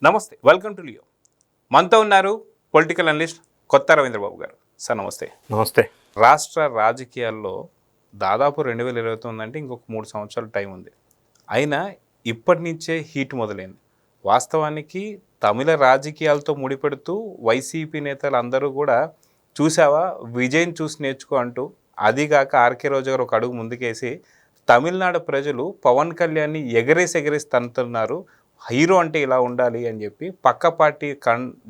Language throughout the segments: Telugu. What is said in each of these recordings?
నమస్తే, వెల్కమ్ టు లియో. మనతో ఉన్నారు పొలిటికల్ అనలిస్ట్ కొత్త రవీంద్రబాబు గారు. సార్ నమస్తే. నమస్తే. రాష్ట్ర రాజకీయాల్లో దాదాపు 2029 అంటే ఇంకొక 3 సంవత్సరాల టైం ఉంది. అయినా ఇప్పటి నుంచే హీట్ మొదలైంది. వాస్తవానికి తమిళ రాజకీయాలతో ముడిపెడుతూ వైసీపీ నేతలు అందరూ కూడా చూసావా విజయ్ని చూసి నేర్చుకో అంటూ, అదిగాక ఆర్కే రోజు గారు ఒక అడుగు ముందుకేసి తమిళనాడు ప్రజలు పవన్ కళ్యాణ్ని ఎగరేసి తన్నుతున్నారు, హీరో అంటే ఇలా ఉండాలి అని చెప్పి పక్క పార్టీ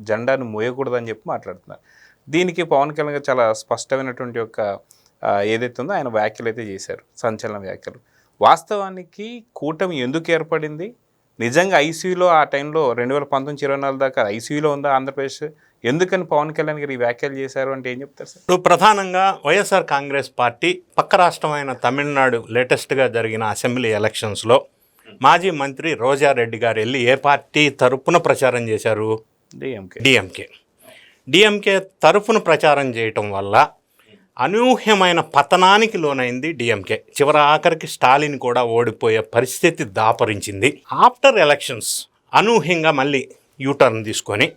జెండాను మోయకూడదని చెప్పి మాట్లాడుతున్నారు. దీనికి పవన్ కళ్యాణ్ గారు చాలా స్పష్టమైనటువంటి ఒక ఏదైతే ఉందో ఆయన వ్యాఖ్యలు అయితే చేశారు, సంచలన వ్యాఖ్యలు. వాస్తవానికి కూటమి ఎందుకు ఏర్పడింది, నిజంగా ఐసీయూలో ఆ టైంలో 2019-24 దాకా ఐసీయూలో ఉందా ఆంధ్రప్రదేశ్, ఎందుకని పవన్ కళ్యాణ్ గారు ఈ వ్యాఖ్యలు చేశారు అంటే ఏం చెప్తారు సార్? ఇప్పుడు ప్రధానంగా వైఎస్ఆర్ కాంగ్రెస్ పార్టీ పక్క రాష్ట్రమైన తమిళనాడు లేటెస్ట్గా జరిగిన అసెంబ్లీ ఎలక్షన్స్లో మాజీ మంత్రి రోజారెడ్డి గారు వెళ్ళి ఏ పార్టీ తరపున ప్రచారం చేశారు? డిఎంకే తరపున ప్రచారం చేయటం వల్ల అనూహ్యమైన పతనానికి లోనైంది డిఎంకే. చివరి ఆఖరికి స్టాలిన్ కూడా ఓడిపోయే పరిస్థితి దాపరించింది. ఆఫ్టర్ ఎలక్షన్స్ అనూహ్యంగా మళ్ళీ యూటర్న్ తీసుకొని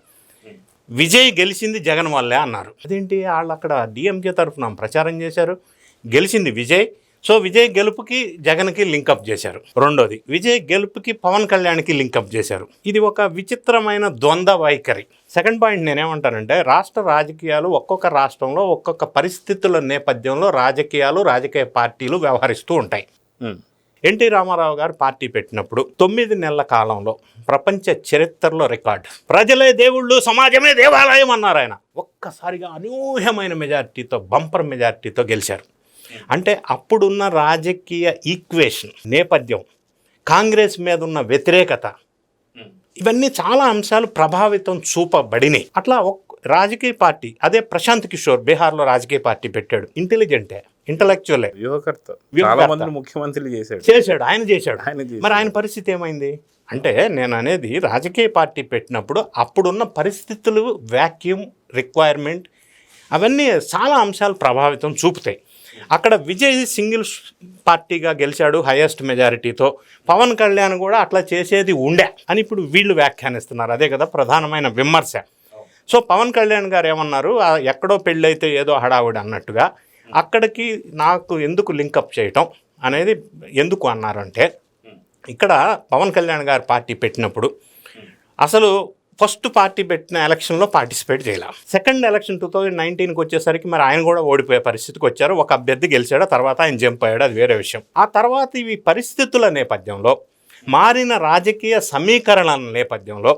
విజయ్ గెలిచింది జగన్ వల్లే అన్నారు. అదేంటి, వాళ్ళు అక్కడ డిఎంకే తరఫున ప్రచారం చేశారు, గెలిచింది విజయ్. సో విజయ్ గెలుపుకి జగన్కి లింకప్ చేశారు. రెండోది, విజయ్ గెలుపుకి పవన్ కళ్యాణ్కి లింకప్ చేశారు. ఇది ఒక విచిత్రమైన ద్వంద్వ వైఖరి. సెకండ్ పాయింట్ నేనేమంటానంటే, రాష్ట్ర రాజకీయాలు ఒక్కొక్క రాష్ట్రంలో ఒక్కొక్క పరిస్థితుల నేపథ్యంలో రాజకీయ పార్టీలు వ్యవహరిస్తూ ఉంటాయి. ఎన్టీ రామారావు గారు పార్టీ పెట్టినప్పుడు 9 నెలల కాలంలో ప్రపంచ చరిత్రలో రికార్డు, ప్రజలే దేవుళ్ళు సమాజమే దేవాలయం అన్నారు ఆయన. ఒక్కసారిగా అనూహ్యమైన మెజారిటీతో, బంపర్ మెజారిటీతో గెలిచారు. అంటే అప్పుడున్న రాజకీయ ఈక్వేషన్ నేపథ్యం, కాంగ్రెస్ మీద ఉన్న వ్యతిరేకత, ఇవన్నీ చాలా అంశాలు ప్రభావితం చూపబడినాయి. అట్లా రాజకీయ పార్టీ, అదే ప్రశాంత్ కిషోర్ బీహార్లో రాజకీయ పార్టీ పెట్టాడు. ఇంటెలిజెంటే, ఇంటలెక్చువలే, ముఖ్యమంత్రి చేశాడు, ఆయన చేశాడు. మరి ఆయన పరిస్థితి ఏమైంది అంటే, నేను అనేది రాజకీయ పార్టీ పెట్టినప్పుడు అప్పుడున్న పరిస్థితులు, వ్యాక్యూమ్, రిక్వైర్మెంట్, అవన్నీ చాలా అంశాలు ప్రభావితం చూపుతాయి. అక్కడ విజయ్ సింగిల్ పార్టీగా గెలిచాడు హైయెస్ట్ మెజారిటీతో. పవన్ కళ్యాణ్ కూడా అట్లా చేసేది ఉండే అని ఇప్పుడు వీళ్ళు వ్యాఖ్యానిస్తున్నారు. అదే కదా ప్రధానమైన విమర్శ. సో పవన్ కళ్యాణ్ గారు ఏమన్నారు, ఎక్కడో పెళ్ళైతే ఏదో హడావుడి అన్నట్టుగా అక్కడికి నాకు ఎందుకు లింకప్ చేయటం అనేది ఎందుకు అన్నారంటే, ఇక్కడ పవన్ కళ్యాణ్ గారు పార్టీ పెట్టినప్పుడు అసలు ఫస్ట్ పార్టీ పెట్టిన ఎలక్షన్లో పార్టిసిపేట్ చేయాలి. సెకండ్ ఎలక్షన్ 2019కి వచ్చేసరికి మరి ఆయన కూడా ఓడిపోయే పరిస్థితికి వచ్చారు. ఒక అభ్యర్థి గెలిచాడు, తర్వాత ఆయన జంప్ అయ్యాడు, అది వేరే విషయం. ఆ తర్వాత ఇవి పరిస్థితుల నేపథ్యంలో, మారిన రాజకీయ సమీకరణల నేపథ్యంలో,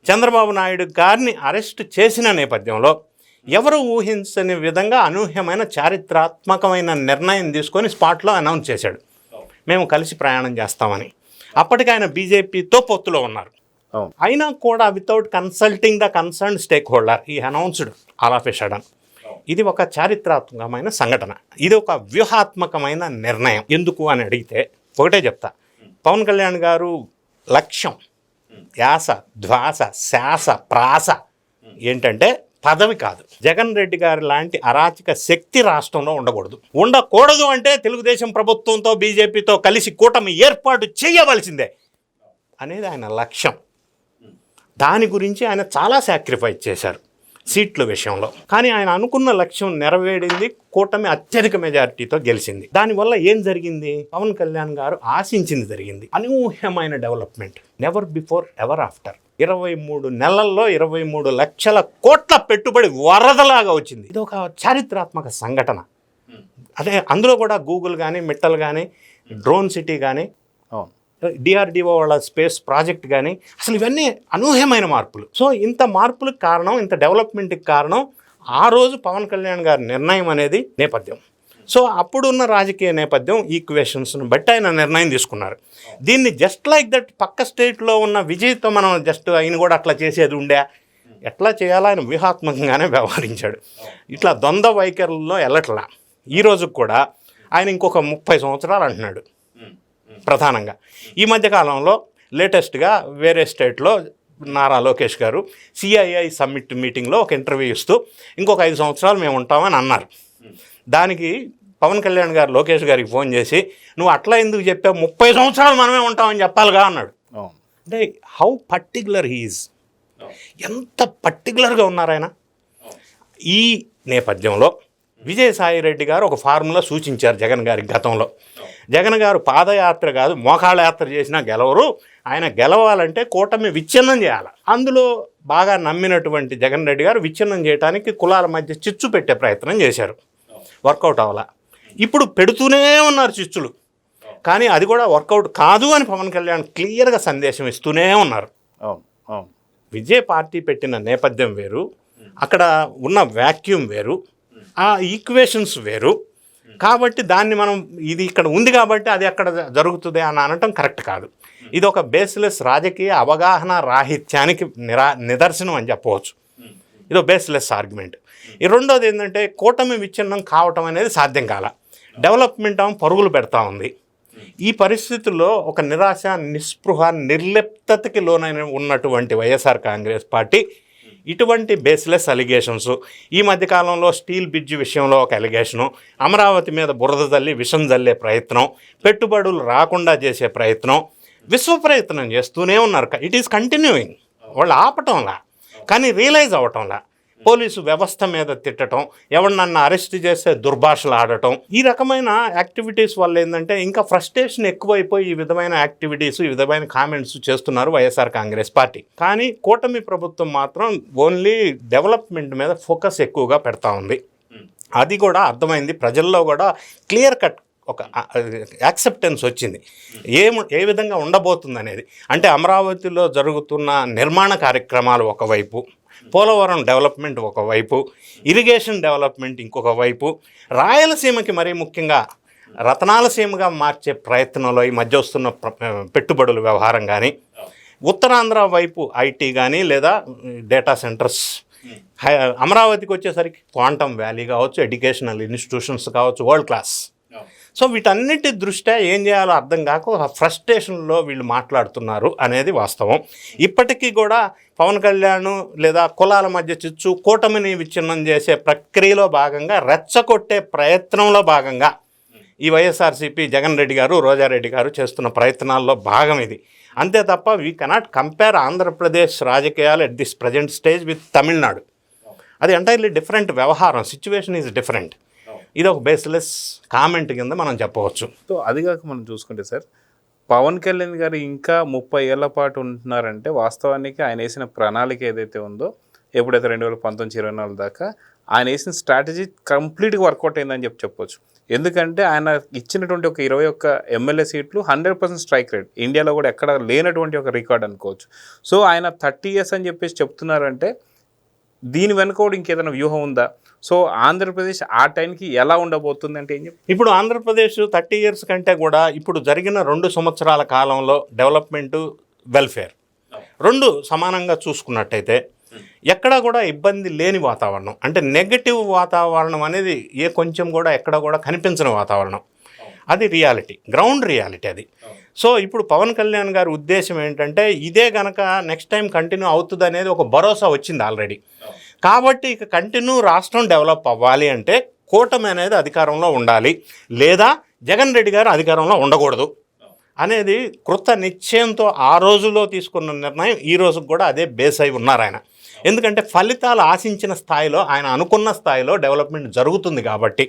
చంద్రబాబు నాయుడు గారిని అరెస్ట్ చేసిన నేపథ్యంలో ఎవరు ఊహించని విధంగా అనూహ్యమైన చారిత్రాత్మకమైన నిర్ణయం తీసుకొని స్పాట్లో అనౌన్స్ చేశాడు, మేము కలిసి ప్రయాణం చేస్తామని. అప్పటికి ఆయన బీజేపీతో పొత్తులో ఉన్నారు. అయినా కూడా without consulting the concern stakeholder ఈ announced all of a sudden. ఇది ఒక చారిత్రాత్మకమైన సంఘటన, ఇది ఒక వ్యూహాత్మకమైన నిర్ణయం. ఎందుకు అని అడిగితే ఒకటే చెప్తా, పవన్ కళ్యాణ్ గారు లక్ష్యం, యాస, ధ్వాస, శాస, ప్రాస ఏంటంటే పదవి కాదు. జగన్ రెడ్డి గారి లాంటి అరాచక శక్తి రాష్ట్రంలో ఉండకూడదు అంటే తెలుగుదేశం ప్రభుత్వంతో బీజేపీతో కలిసి కూటమి ఏర్పాటు చేయవలసిందే అనేది ఆయన లక్ష్యం. దాని గురించి ఆయన చాలా సాక్రిఫైస్ చేశారు సీట్ల విషయంలో. కానీ ఆయన అనుకున్న లక్ష్యం నెరవేరింది, కూటమి అత్యధిక మెజారిటీతో గెలిచింది. దానివల్ల ఏం జరిగింది, పవన్ కళ్యాణ్ గారు ఆశించింది జరిగింది. అనూహ్యమైన development, never before ever after. 23 నెలల్లో 23 లక్షల కోట్ల పెట్టుబడి వరదలాగా వచ్చింది. ఇది ఒక చారిత్రాత్మక సంఘటన. అదే అందులో కూడా గూగుల్ కానీ, మిట్టల్ కానీ, డ్రోన్ సిటీ కానీ, డిఆర్డిఓ వాళ్ళ స్పేస్ ప్రాజెక్ట్ కానీ, అసలు ఇవన్నీ అనూహ్యమైన మార్పులు. సో ఇంత మార్పులకు కారణం, ఇంత డెవలప్మెంట్కి కారణం ఆ రోజు పవన్ కళ్యాణ్ గారి నిర్ణయం అనేది నేపథ్యం. సో అప్పుడున్న రాజకీయ నేపథ్యం ఈక్వేషన్స్ను బట్టి ఆయన నిర్ణయం తీసుకున్నారు. దీన్ని జస్ట్ లైక్ దట్ పక్క స్టేట్లో ఉన్న విజయ్తో మనం జస్ట్ ఆయన కూడా అట్లా చేసేది ఉండే, ఎట్లా చేయాలో ఆయన వ్యూహాత్మకంగానే వ్యవహరించాడు. ఇట్లా ద్వంద్వ వైఖరుల్లో వెళ్ళట్లా. ఈ రోజుకు కూడా ఆయన ఇంకొక 30 సంవత్సరాలు అంటున్నాడు. ప్రధానంగా ఈ మధ్యకాలంలో లేటెస్ట్గా వేరే స్టేట్లో నారా లోకేష్ గారు సిఐఐ సమ్మిట్ మీటింగ్లో ఒక ఇంటర్వ్యూ ఇస్తూ ఇంకొక 5 సంవత్సరాలు మేము ఉంటామని అన్నారు. దానికి పవన్ కళ్యాణ్ గారు లోకేష్ గారికి ఫోన్ చేసి, నువ్వు అట్లా ఎందుకు చెప్పావు, 30 సంవత్సరాలు మనమే ఉంటామని చెప్పాలిగా అన్నాడు. అంటే హౌ పర్టికులర్ హీఈస్. ఎంత పర్టికులర్గా ఉన్నారు ఆయన. ఈ నేపథ్యంలో విజయసాయి రెడ్డి గారు ఒక ఫార్ములా సూచించారు జగన్ గారికి గతంలో. జగన్ గారు పాదయాత్ర కాదు మోకాళ్ళ యాత్ర చేసినా గెలవరు, ఆయన గెలవాలంటే కూటమి విచ్ఛిన్నం చేయాలి. అందులో బాగా నమ్మినటువంటి జగన్ రెడ్డి గారు విచ్ఛిన్నం చేయడానికి కులాల మధ్య చిచ్చు పెట్టే ప్రయత్నం చేశారు, వర్కౌట్ అవ్వాల. ఇప్పుడు పెడుతూనే ఉన్నారు చిచ్చులు, కానీ అది కూడా వర్కౌట్ కాదు అని పవన్ కళ్యాణ్ క్లియర్గా సందేశం ఇస్తూనే ఉన్నారు. విజయ్ పార్టీ పెట్టిన నేపథ్యం వేరు, అక్కడ ఉన్న వ్యాక్యూమ్ వేరు, ఆ ఈక్వేషన్స్ వేరు. కాబట్టి దాన్ని మనం ఇది ఇక్కడ ఉంది కాబట్టి అది అక్కడ జరుగుతుంది అని అనటం కరెక్ట్ కాదు. ఇది ఒక బేస్లెస్ రాజకీయ అవగాహన రాహిత్యానికి నిదర్శనం అని చెప్పవచ్చు. ఇది బేస్లెస్ ఆర్గ్యుమెంట్. ఈ రెండోది ఏంటంటే కూటమి విచ్ఛిన్నం కావటం అనేది సాధ్యం కాల. డెవలప్మెంట్ పరుగులు పెడతా ఉంది. ఈ పరిస్థితుల్లో ఒక నిరాశ, నిస్పృహ, నిర్లిప్తతకి లోనైన ఉన్నటువంటి వైఎస్ఆర్ కాంగ్రెస్ పార్టీ ఇటువంటి బేస్లెస్ అలిగేషన్స్, ఈ మధ్యకాలంలో స్టీల్ బ్రిడ్జ్ విషయంలో ఒక అలిగేషను, అమరావతి మీద బురద జల్లి విషం జల్లే ప్రయత్నం, పెట్టుబడులు రాకుండా చేసే ప్రయత్నం, విశ్వ ప్రయత్నం చేస్తూనే ఉన్నారు. It is continuing. వాళ్ళు ఆపటంలా, కానీ రియలైజ్ అవ్వటంలా. పోలీసు వ్యవస్థ మీద తిట్టడం, ఎవరినన్నా అరెస్ట్ చేస్తే దుర్భాషలు ఆడటం, ఈ రకమైన యాక్టివిటీస్ వల్ల ఏంటంటే ఇంకా ఫ్రస్ట్రేషన్ ఎక్కువైపోయి ఈ విధమైన యాక్టివిటీస్, ఈ విధమైన కామెంట్స్ చేస్తున్నారు వైఎస్ఆర్ కాంగ్రెస్ పార్టీ. కానీ కూటమి ప్రభుత్వం మాత్రం ఓన్లీ డెవలప్మెంట్ మీద ఫోకస్ ఎక్కువగా పెడతా ఉంది. అది కూడా అర్థమైంది, ప్రజల్లో కూడా క్లియర్ కట్ ఒక యాక్సెప్టెన్స్ వచ్చింది ఏ విధంగా ఉండబోతుంది అనేది. అంటే అమరావతిలో జరుగుతున్న నిర్మాణ కార్యక్రమాలు ఒకవైపు, పోలవరం డెవలప్మెంట్ ఒకవైపు, ఇరిగేషన్ డెవలప్మెంట్ ఇంకొక వైపు, రాయలసీమకి మరీ ముఖ్యంగా రతనాలసీమగా మార్చే ప్రయత్నంలో ఈ మధ్య వస్తున్న పెట్టుబడుల వ్యవహారం కానీ, ఉత్తరాంధ్ర వైపు ఐటీ కానీ లేదా డేటా సెంటర్స్, అమరావతికి వచ్చేసరికి క్వాంటమ్ వ్యాలీ కావచ్చు, ఎడ్యుకేషనల్ ఇన్స్టిట్యూషన్స్ కావచ్చు, వరల్డ్ క్లాస్. సో వీటన్నిటి దృష్ట్యా ఏం చేయాలో అర్థం కాక ఫ్రస్ట్రేషన్లో వీళ్ళు మాట్లాడుతున్నారు అనేది వాస్తవం. ఇప్పటికీ కూడా పవన్ కళ్యాణ్ లేదా కులాల మధ్య చిచ్చు, కూటమిని విచ్ఛిన్నం చేసే ప్రక్రియలో భాగంగా, రెచ్చగొట్టే ప్రయత్నంలో భాగంగా ఈ వైఎస్ఆర్సీపీ జగన్ రెడ్డి గారు, రోజారెడ్డి గారు చేస్తున్న ప్రయత్నాల్లో భాగం ఇది. అంతే తప్ప వీ కెనాట్ కంపేర్ ఆంధ్రప్రదేశ్ రాజకీయాలు at this present stage with Tamil Nadu. అది ఎంటైర్లీ డిఫరెంట్ వ్యవహారం, సిచ్యువేషన్ ఈజ్ డిఫరెంట్. ఇది ఒక బేస్లెస్ కామెంట్ కింద మనం చెప్పవచ్చు. సో అది కాక మనం చూసుకుంటే సార్, పవన్ కళ్యాణ్ గారు ఇంకా 30 ఏళ్ల పాటు ఉంటున్నారంటే వాస్తవానికి ఆయన వేసిన ప్రణాళిక ఏదైతే ఉందో, ఎప్పుడైతే 2019-24 దాకా ఆయన వేసిన స్ట్రాటజీ కంప్లీట్గా వర్కౌట్ అయిందని చెప్పొచ్చు. ఎందుకంటే ఆయన ఇచ్చినటువంటి ఒక 21 ఎమ్మెల్యే సీట్లు 100% స్ట్రైక్ రేట్, ఇండియాలో కూడా ఎక్కడ లేనటువంటి ఒక రికార్డ్ అనుకోవచ్చు. సో ఆయన 30 years అని చెప్పేసి చెప్తున్నారంటే దీని వెనుక కూడా ఇంకేదైనా వ్యూహం ఉందా? సో ఆంధ్రప్రదేశ్ ఆ టైంకి ఎలా ఉండబోతుంది అంటే ఏం చెప్పి? ఇప్పుడు ఆంధ్రప్రదేశ్ 30 years కంటే కూడా ఇప్పుడు జరిగిన 2 సంవత్సరాల కాలంలో డెవలప్మెంట్, వెల్ఫేర్ రెండు సమానంగా చూసుకున్నట్టయితే ఎక్కడా కూడా ఇబ్బంది లేని వాతావరణం, అంటే నెగటివ్ వాతావరణం అనేది కొంచెం కూడా ఎక్కడ కూడా కనిపించని వాతావరణం. అది రియాలిటీ, గ్రౌండ్ రియాలిటీ అది. సో ఇప్పుడు పవన్ కళ్యాణ్ గారి ఉద్దేశం ఏంటంటే ఇదే కనుక నెక్స్ట్ టైం కంటిన్యూ అవుతుంది అనేది ఒక భరోసా వచ్చింది ఆల్రెడీ. కాబట్టి ఇక కంటిన్యూ రాష్ట్రం డెవలప్ అవ్వాలి అంటే కూటమి అనేది అధికారంలో ఉండాలి, లేదా జగన్ రెడ్డి గారు అధికారంలో ఉండకూడదు అనేది కృత నిశ్చయంతో ఆ రోజులో తీసుకున్న నిర్ణయం ఈ రోజుకు కూడా అదే బేస్ అయి ఉన్నారు ఆయన. ఎందుకంటే ఫలితాలు ఆశించిన స్థాయిలో, ఆయన అనుకున్న స్థాయిలో డెవలప్మెంట్ జరుగుతుంది కాబట్టి,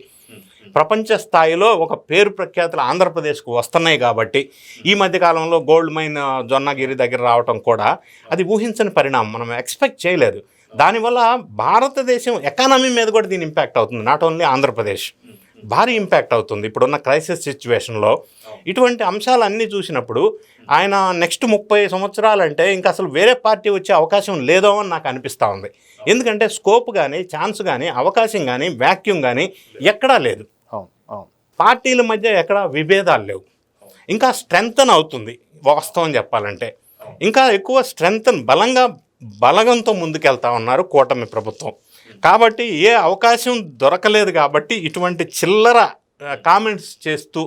ప్రపంచ స్థాయిలో ఒక పేరు ప్రఖ్యాతులు ఆంధ్రప్రదేశ్కు వస్తున్నాయి కాబట్టి, ఈ మధ్యకాలంలో గోల్డ్ మైన్ జొన్నగిరి దగ్గర రావటం కూడా అది ఊహించని పరిణామం, మనం ఎక్స్పెక్ట్ చేయలేదు. దానివల్ల భారతదేశం ఎకానమీ మీద కూడా దీని ఇంపాక్ట్ అవుతుంది, నాట్ ఓన్లీ ఆంధ్రప్రదేశ్, భారీ ఇంపాక్ట్ అవుతుంది. ఇప్పుడున్న క్రైసిస్ సిచ్యువేషన్లో ఇటువంటి అంశాలన్నీ చూసినప్పుడు ఆయన నెక్స్ట్ 30 సంవత్సరాలంటే ఇంకా అసలు వేరే పార్టీ వచ్చే అవకాశం లేదో అని నాకు అనిపిస్తూ ఉంది. ఎందుకంటే స్కోప్ కానీ, ఛాన్స్ కానీ, అవకాశం కానీ, వ్యాక్యూమ్ కానీ ఎక్కడా లేదు. పార్టీల మధ్య ఎక్కడా విభేదాలు లేవు. ఇంకా స్ట్రెంగ్తన్ అవుతుంది వాస్తవం చెప్పాలంటే, ఇంకా ఎక్కువ స్ట్రెంగ్తన్, బలంతో ముందుకెళ్తా ఉన్నారు కూటమి ప్రభుత్వం. కాబట్టి ఏ అవకాశం దొరకలేదు కాబట్టి ఇటువంటి చిల్లర కామెంట్స్ చేస్తూ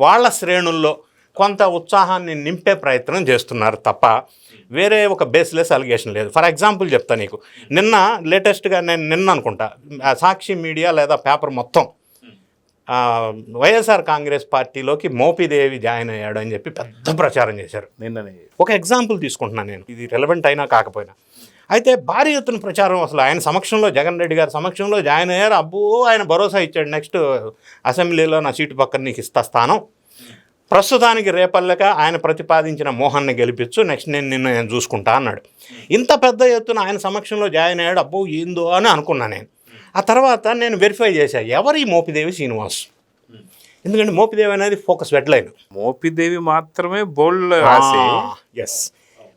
వాళ్ళ శ్రేణుల్లో కొంత ఉత్సాహాన్ని నింపే ప్రయత్నం చేస్తున్నారు తప్ప వేరే ఒక బేస్లెస్ అలిగేషన్ లేదు. ఫర్ ఎగ్జాంపుల్ చెప్తా నీకు, లేటెస్ట్గా నిన్న అనుకుంటా సాక్షి మీడియా లేదా పేపర్ మొత్తం వైఎస్ఆర్ కాంగ్రెస్ పార్టీలోకి మోపిదేవి జాయిన్ అయ్యాడు అని చెప్పి పెద్ద ప్రచారం చేశారు నిన్ననే. ఒక ఎగ్జాంపుల్ తీసుకుంటున్నాను నేను, ఇది రెలవెంట్ అయినా కాకపోయినా. అయితే భారీ ఎత్తున ప్రచారం అసలు ఆయన సమక్షంలో, జగన్ రెడ్డి గారి సమక్షంలో జాయిన్ అయ్యారు. అబ్బో ఆయన భరోసా ఇచ్చాడు, నెక్స్ట్ అసెంబ్లీలో నా సీటు పక్కన నీకు ఇస్తా స్థానం, ప్రస్తుతానికి రేపల్లక ఆయన ప్రతిపాదించిన మోహన్ని గెలిపించు, నెక్స్ట్ నేను చూసుకుంటా అన్నాడు. ఇంత పెద్ద ఎత్తున ఆయన సమక్షంలో జాయిన్ అయ్యాడు. అబ్బో ఏందో అని అనుకున్నా నేను. ఆ తర్వాత నేను వెరిఫై చేశాను ఎవరు ఈ మోపిదేవి శ్రీనివాస్, ఎందుకంటే మోపిదేవి అనేది ఫోకస్ హెడ్లైన్. మోపిదేవి మాత్రమే బోల్డ్ రాసి ఎస్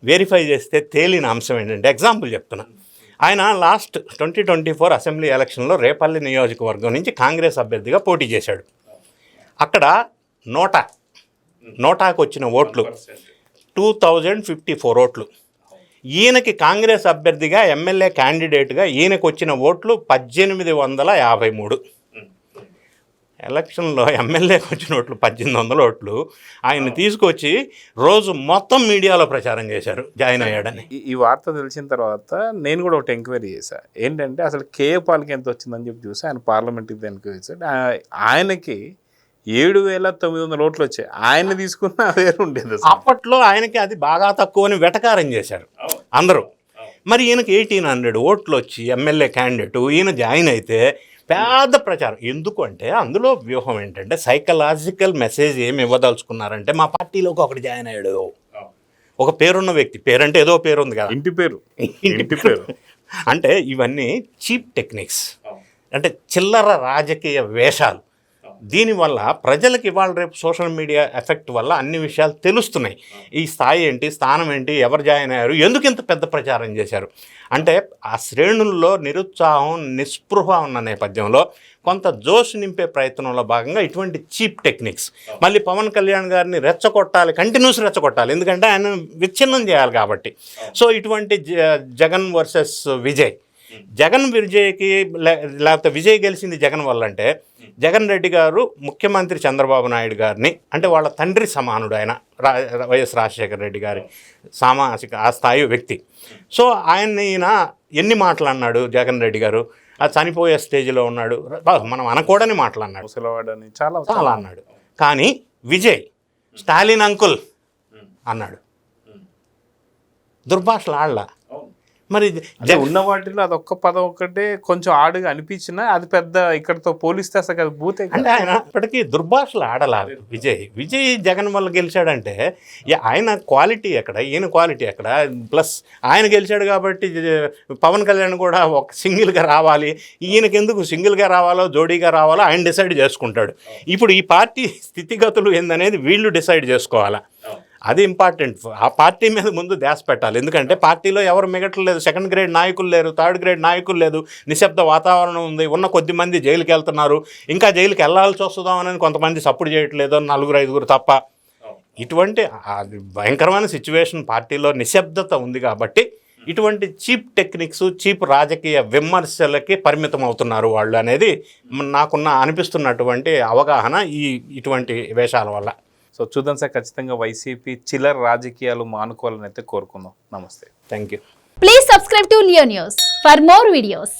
వెరిఫై చేస్తే తేలిన అంశం ఏంటంటే, ఎగ్జాంపుల్ చెప్తున్నా, ఆయన లాస్ట్ 2024 అసెంబ్లీ ఎలక్షన్లో రేపల్లి నియోజకవర్గం నుంచి కాంగ్రెస్ అభ్యర్థిగా పోటీ చేశాడు. అక్కడ నోటాకు వచ్చిన ఓట్లు 2054 ఓట్లు. ఈయనకి కాంగ్రెస్ అభ్యర్థిగా ఎమ్మెల్యే క్యాండిడేట్గా ఈయనకు వచ్చిన ఓట్లు 1853. ఎలక్షన్లో ఎమ్మెల్యేకి వచ్చిన ఓట్లు 1800 ఓట్లు ఆయన తీసుకొచ్చి రోజు మొత్తం మీడియాలో ప్రచారం చేశారు జాయిన్ అయ్యాడని. ఈ వార్త తెలిసిన తర్వాత నేను కూడా ఒకటి ఎంక్వైరీ చేశాను. ఏంటంటే అసలు కేఏ పాల్కి ఎంత వచ్చిందని చెప్పి చూసి ఆయన పార్లమెంట్కి ఎంక్వైరీ చేశాడు. ఆయనకి 7900 ఓట్లు వచ్చాయి. ఆయన తీసుకున్న వేరు ఉండేది. అప్పట్లో ఆయనకి అది బాగా తక్కువ అని వెటకారం చేశారు అందరూ. మరి ఈయనకి 1800 ఓట్లు వచ్చి ఎమ్మెల్యే క్యాండిడేట్ ఈయన జాయిన్ అయితే పెద్ద ప్రచారం. ఎందుకు అంటే అందులో వ్యూహం ఏంటంటే సైకలాజికల్ మెసేజ్ ఏమి ఇవ్వదలుచుకున్నారంటే, మా పార్టీలోకి ఒకటి జాయిన్ అయ్యాడు, ఒక పేరున్న వ్యక్తి, పేరంటే ఏదో పేరు ఉంది కదా, ఇంటి పేరు అంటే ఇవన్నీ చీప్ టెక్నిక్స్, అంటే చిల్లర రాజకీయ వేషాలు. దీనివల్ల ప్రజలకు ఇవాళ రేపు సోషల్ మీడియా ఎఫెక్ట్ వల్ల అన్ని విషయాలు తెలుస్తున్నాయి. ఈ స్థాయి ఏంటి, స్థానం ఏంటి, ఎవరు జాయిన్ అయ్యారు, ఎందుకు ఇంత పెద్ద ప్రచారం చేశారు అంటే ఆ శ్రేణుల్లో నిరుత్సాహం, నిస్పృహ ఉన్న నేపథ్యంలో కొంత జోష్ నింపే ప్రయత్నంలో భాగంగా ఇటువంటి చీప్ టెక్నిక్స్. మళ్ళీ పవన్ కళ్యాణ్ గారిని రెచ్చగొట్టాలి, కంటిన్యూస్ రెచ్చగొట్టాలి, ఎందుకంటే ఆయన విచ్ఛిన్నం చేయాలి కాబట్టి. సో ఇటువంటి జగన్ వర్సెస్ విజయ్, జగన్ విజయ్కి లేకపోతే విజయ్ గెలిచింది జగన్ వల్ల అంటే, జగన్ రెడ్డి గారు ముఖ్యమంత్రి చంద్రబాబు నాయుడు గారిని, అంటే వాళ్ళ తండ్రి సమానుడు ఆయన, వైఎస్ రాజశేఖర రెడ్డి గారి సామాజిక ఆ స్థాయి వ్యక్తి. సో ఈయన ఎన్ని మాటలు అన్నాడు జగన్ రెడ్డి గారు, అది చనిపోయే స్టేజ్లో ఉన్నాడు, మనం అనకూడని మాట్లాడినాడు, ముసలివాడని చాలా చాలా అన్నాడు. కానీ విజయ్ స్టాలిన్ అంకుల్ అన్నాడు, దుర్భాషలు ఆడలా. మరి ఉన్న వాటిలో అదొక్క పదం ఒక్కటే కొంచెం ఆడుగా అనిపించినా అది పెద్ద ఇక్కడతో పోలిస్తే అసలు అది భూతే. అంటే ఆయన ఇప్పటికీ దుర్భాషలు ఆడలా. విజయ్ జగన్ వల్ల గెలిచాడంటే ఆయన క్వాలిటీ ఎక్కడ, ఈయన క్వాలిటీ ఎక్కడ, ప్లస్ ఆయన గెలిచాడు కాబట్టి పవన్ కళ్యాణ్ కూడా ఒక సింగిల్గా రావాలి, ఈయనకి ఎందుకు సింగిల్గా రావాలో జోడీగా రావాలో ఆయన డిసైడ్ చేసుకుంటాడు. ఇప్పుడు ఈ పార్టీ స్థితిగతులు ఏందనేది వీళ్ళు డిసైడ్ చేసుకోవాలా, అది ఇంపార్టెంట్. ఆ పార్టీ మీద ముందు ధ్యాస పెట్టాలి. ఎందుకంటే పార్టీలో ఎవరు మిగట్లేదు, సెకండ్ గ్రేడ్ నాయకులు లేరు, థర్డ్ గ్రేడ్ నాయకులు లేదు, నిశ్శబ్ద వాతావరణం ఉంది. ఉన్న కొద్ది మంది జైలుకి వెళ్తున్నారు, ఇంకా జైలుకి వెళ్ళాల్సి వస్తుందామని కొంతమంది సపోర్ట్ చేయట్లేదు, 4-5 తప్ప. ఇటువంటి భయంకరమైన సిచ్యువేషన్ పార్టీలో నిశ్శబ్దత ఉంది కాబట్టి ఇటువంటి చీప్ టెక్నిక్స్, చీప్ రాజకీయ విమర్శలకి పరిమితం అవుతున్నారు వాళ్ళు అనేది నాకున్న అనిపిస్తున్నటువంటి అవగాహన ఇటువంటి వేషాల వల్ల. సో చూద్దాం సార్, ఖచ్చితంగా వైసీపీ చిల్లర రాజకీయాలు మానుకోవాలని అయితే కోరుకుందాం. నమస్తే, thank you. Please subscribe to Leo news for more videos.